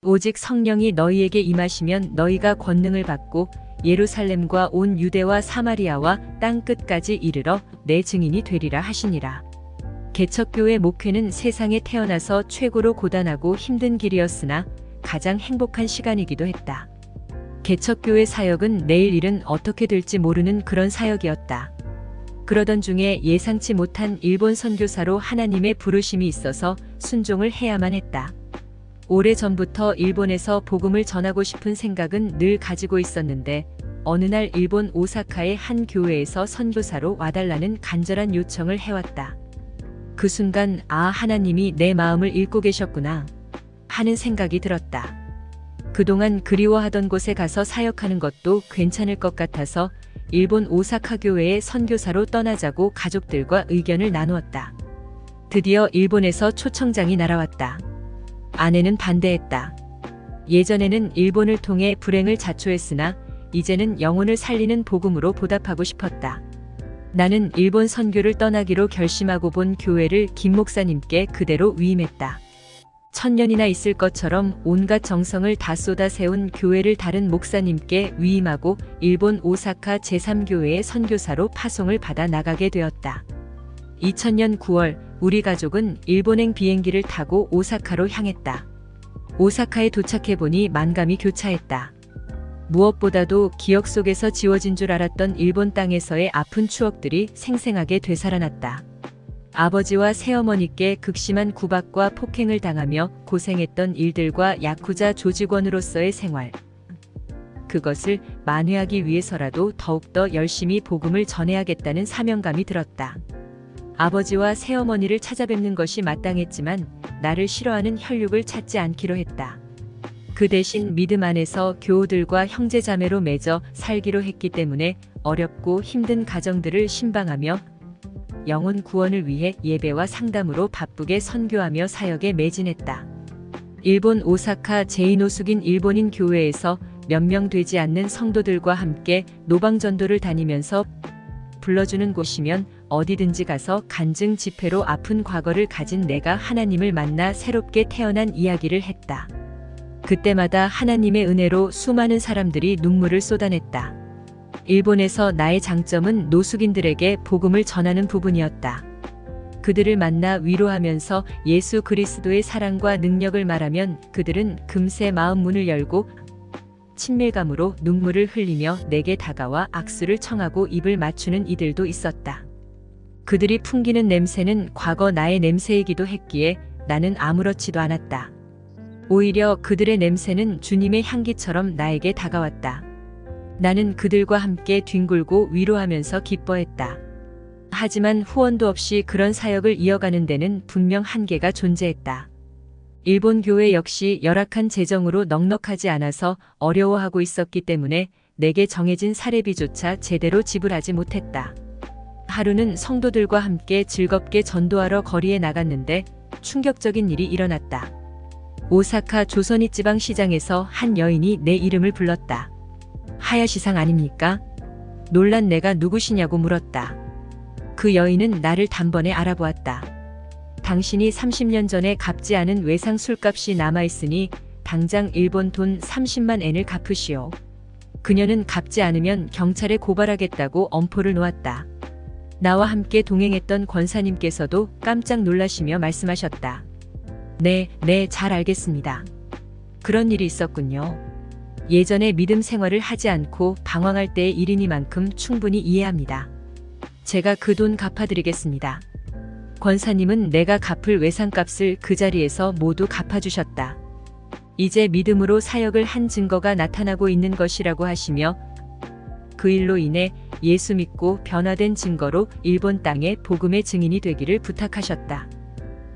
오직 성령이 너희에게 임하시면 너희가 권능을 받고 예루살렘과 온 유대와 사마리아와 땅 끝까지 이르러 내 증인이 되리라 하시니라. 개척교회 목회는 세상에 태어나서 최고로 고단하고 힘든 길이었으나 가장 행복한 시간이기도 했다. 개척교회 사역은 내일 일은 어떻게 될지 모르는 그런 사역이었다. 그러던 중에 예상치 못한 일본 선교사로 하나님의 부르심이 있어서 순종을 해야만 했다. 오래전부터 일본에서 복음을 전하고 싶은 생각은 늘 가지고 있었는데 어느 날 일본 오사카의 한 교회에서 선교사로 와달라는 간절한 요청을 해왔다. 그 순간 하나님이 내 마음을 읽고 계셨구나 하는 생각이 들었다. 그동안 그리워하던 곳에 가서 사역하는 것도 괜찮을 것 같아서 일본 오사카 교회의 선교사로 떠나자고 가족들과 의견을 나누었다. 드디어 일본에서 초청장이 날아왔다. 아내는 반대했다. 예전에는 일본을 통해 불행을 자초했으나 이제는 영혼을 살리는 복음으로 보답하고 싶었다. 나는 일본 선교를 떠나기로 결심하고 본 교회를 김 목사님께 그대로 위임했다. 1000년이나 있을 것처럼 온갖 정성을 다 쏟아세운 교회를 다른 목사님께 위임하고 일본 오사카 제3교회의 선교사로 파송을 받아 나가게 되었다. 2000년 9월 우리 가족은 일본행 비행기를 타고 오사카로 향했다. 오사카에 도착해보니 만감이 교차했다. 무엇보다도 기억 속에서 지워진 줄 알았던 일본 땅에서의 아픈 추억들이 생생하게 되살아났다. 아버지와 새어머니께 극심한 구박과 폭행을 당하며 고생했던 일들과 야쿠자 조직원으로서의 생활. 그것을 만회하기 위해서라도 더욱더 열심히 복음을 전해야겠다는 사명감이 들었다. 아버지와 새어머니를 찾아뵙는 것이 마땅했지만 나를 싫어하는 혈육을 찾지 않기로 했다. 그 대신 믿음 안에서 교우들과 형제자매로 맺어 살기로 했기 때문에 어렵고 힘든 가정들을 신방하며 영혼 구원을 위해 예배와 상담으로 바쁘게 선교하며 사역에 매진했다. 일본 오사카 제2노숙인 일본인 교회에서 몇 명 되지 않는 성도들과 함께 노방전도를 다니면서 불러주는 곳이면 어디든지 가서 간증 집회로 아픈 과거를 가진 내가 하나님을 만나 새롭게 태어난 이야기를 했다. 그때마다 하나님의 은혜로 수많은 사람들이 눈물을 쏟아냈다. 일본에서 나의 장점은 노숙인들에게 복음을 전하는 부분이었다. 그들을 만나 위로하면서 예수 그리스도의 사랑과 능력을 말하면 그들은 금세 마음 문을 열고 친밀감으로 눈물을 흘리며 내게 다가와 악수를 청하고 입을 맞추는 이들도 있었다. 그들이 풍기는 냄새는 과거 나의 냄새이기도 했기에 나는 아무렇지도 않았다. 오히려 그들의 냄새는 주님의 향기처럼 나에게 다가왔다. 나는 그들과 함께 뒹굴고 위로하면서 기뻐했다. 하지만 후원도 없이 그런 사역을 이어가는 데는 분명 한계가 존재했다. 일본 교회 역시 열악한 재정으로 넉넉하지 않아서 어려워하고 있었기 때문에 내게 정해진 사례비조차 제대로 지불하지 못했다. 하루는 성도들과 함께 즐겁게 전도하러 거리에 나갔는데 충격적인 일이 일어났다. 오사카 조선이 지방 시장에서 한 여인이 내 이름을 불렀다. 하야시상 아닙니까? 놀란 내가 누구시냐고 물었다. 그 여인은 나를 단번에 알아보았다. 당신이 30년 전에 갚지 않은 외상 술값이 남아있으니 당장 일본 돈 30만 엔을 갚으시오. 그녀는 갚지 않으면 경찰에 고발하겠다고 엄포를 놓았다. 나와 함께 동행했던 권사님께서도 깜짝 놀라시며 말씀하셨다. 네, 잘 알겠습니다. 그런 일이 있었군요. 예전에 믿음 생활을 하지 않고 방황할 때의 일이니만큼 충분히 이해합니다. 제가 그 돈 갚아드리겠습니다. 권사님은 내가 갚을 외상값을 그 자리에서 모두 갚아주셨다. 이제 믿음으로 사역을 한 증거가 나타나고 있는 것이라고 하시며 그 일로 인해 예수 믿고 변화된 증거로 일본 땅에 복음의 증인이 되기를 부탁하셨다.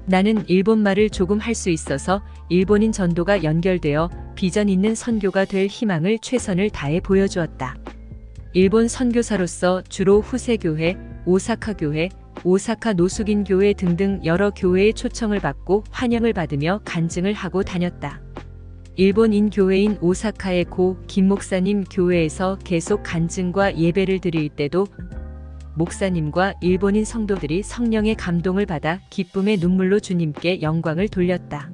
나는 일본말을 조금 할 수 있어서 일본인 전도가 연결되어 비전 있는 선교가 될 희망을 최선을 다해 보여주었다. 일본 선교사로서 주로 후세교회, 오사카교회, 오사카 노숙인 교회 등등 여러 교회의 초청을 받고 환영을 받으며 간증을 하고 다녔다. 일본인 교회인 오사카의 고 김 목사님 교회에서 계속 간증과 예배를 드릴 때도 목사님과 일본인 성도들이 성령의 감동을 받아 기쁨의 눈물로 주님께 영광을 돌렸다.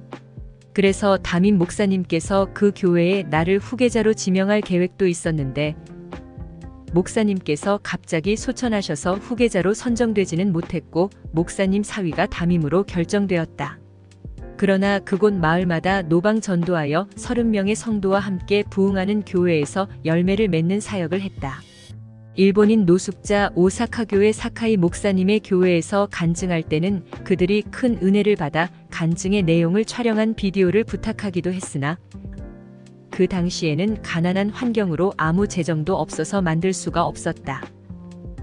그래서 담임 목사님께서 그 교회에 나를 후계자로 지명할 계획도 있었는데 목사님께서 갑자기 소천하셔서 후계자로 선정되지는 못했고 목사님 사위가 담임으로 결정되었다. 그러나 그곳 마을마다 노방 전도하여 30명의 성도와 함께 부흥하는 교회에서 열매를 맺는 사역을 했다. 일본인 노숙자 오사카 교회 사카이 목사님의 교회에서 간증할 때는 그들이 큰 은혜를 받아 간증의 내용을 촬영한 비디오를 부탁하기도 했으나 그 당시에는 가난한 환경으로 아무 재정도 없어서 만들 수가 없었다.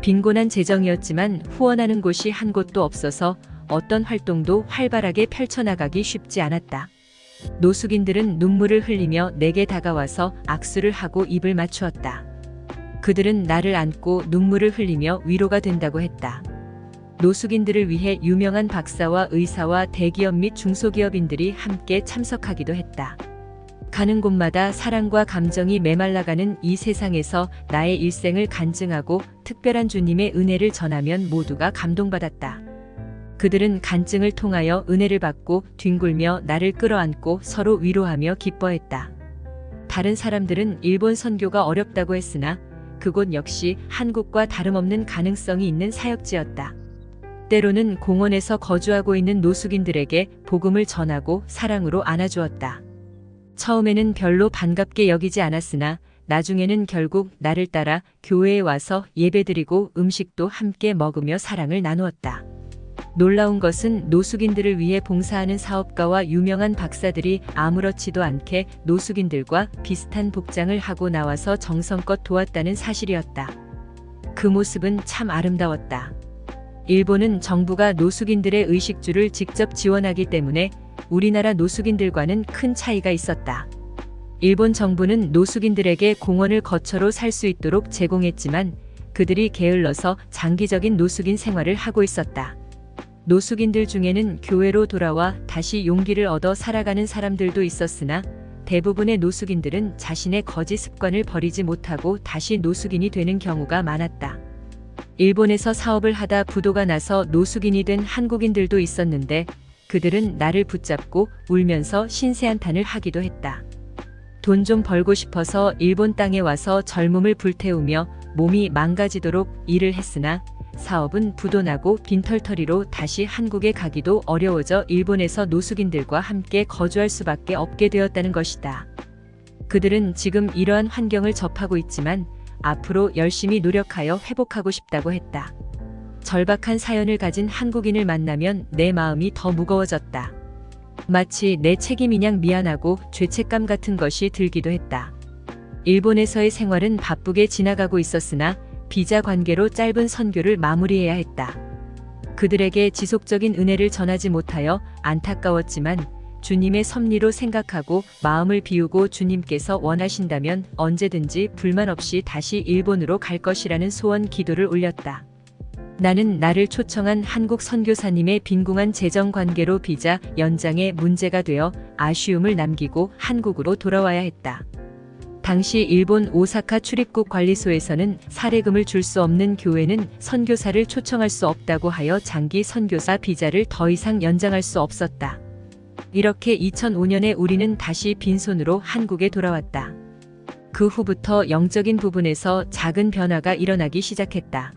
빈곤한 재정이었지만 후원하는 곳이 한 곳도 없어서 어떤 활동도 활발하게 펼쳐나가기 쉽지 않았다. 노숙인들은 눈물을 흘리며 내게 다가와서 악수를 하고 입을 맞추었다. 그들은 나를 안고 눈물을 흘리며 위로가 된다고 했다. 노숙인들을 위해 유명한 박사와 의사와 대기업 및 중소기업인들이 함께 참석하기도 했다. 가는 곳마다 사랑과 감정이 메말라가는 이 세상에서 나의 일생을 간증하고 특별한 주님의 은혜를 전하면 모두가 감동받았다. 그들은 간증을 통하여 은혜를 받고 뒹굴며 나를 끌어안고 서로 위로하며 기뻐했다. 다른 사람들은 일본 선교가 어렵다고 했으나 그곳 역시 한국과 다름없는 가능성이 있는 사역지였다. 때로는 공원에서 거주하고 있는 노숙인들에게 복음을 전하고 사랑으로 안아주었다. 처음에는 별로 반갑게 여기지 않았으나 나중에는 결국 나를 따라 교회에 와서 예배드리고 음식도 함께 먹으며 사랑을 나누었다. 놀라운 것은 노숙인들을 위해 봉사하는 사업가와 유명한 박사들이 아무렇지도 않게 노숙인들과 비슷한 복장을 하고 나와서 정성껏 도왔다는 사실이었다. 그 모습은 참 아름다웠다. 일본은 정부가 노숙인들의 의식주를 직접 지원하기 때문에 우리나라 노숙인들과는 큰 차이가 있었다. 일본 정부는 노숙인들에게 공원을 거처로 살 수 있도록 제공했지만 그들이 게을러서 장기적인 노숙인 생활을 하고 있었다. 노숙인들 중에는 교회로 돌아와 다시 용기를 얻어 살아가는 사람들도 있었으나 대부분의 노숙인들은 자신의 거지 습관을 버리지 못하고 다시 노숙인이 되는 경우가 많았다. 일본에서 사업을 하다 부도가 나서 노숙인이 된 한국인들도 있었는데 그들은 나를 붙잡고 울면서 신세한탄을 하기도 했다. 돈 좀 벌고 싶어서 일본 땅에 와서 젊음을 불태우며 몸이 망가지도록 일을 했으나 사업은 부도나고 빈털터리로 다시 한국에 가기도 어려워져 일본에서 노숙인들과 함께 거주할 수밖에 없게 되었다는 것이다. 그들은 지금 이러한 환경을 접하고 있지만 앞으로 열심히 노력하여 회복하고 싶다고 했다. 절박한 사연을 가진 한국인을 만나면 내 마음이 더 무거워졌다. 마치 내 책임이냥 미안하고 죄책감 같은 것이 들기도 했다. 일본에서의 생활은 바쁘게 지나가고 있었으나 비자 관계로 짧은 선교를 마무리해야 했다. 그들에게 지속적인 은혜를 전하지 못하여 안타까웠지만 주님의 섭리로 생각하고 마음을 비우고 주님께서 원하신다면 언제든지 불만 없이 다시 일본으로 갈 것이라는 소원 기도를 올렸다. 나는 나를 초청한 한국 선교사님의 빈궁한 재정 관계로 비자 연장에 문제가 되어 아쉬움을 남기고 한국으로 돌아와야 했다. 당시 일본 오사카 출입국 관리소에서는 사례금을 줄 수 없는 교회는 선교사를 초청할 수 없다고 하여 장기 선교사 비자를 더 이상 연장할 수 없었다. 이렇게 2005년에 우리는 다시 빈손으로 한국에 돌아왔다. 그 후부터 영적인 부분에서 작은 변화가 일어나기 시작했다.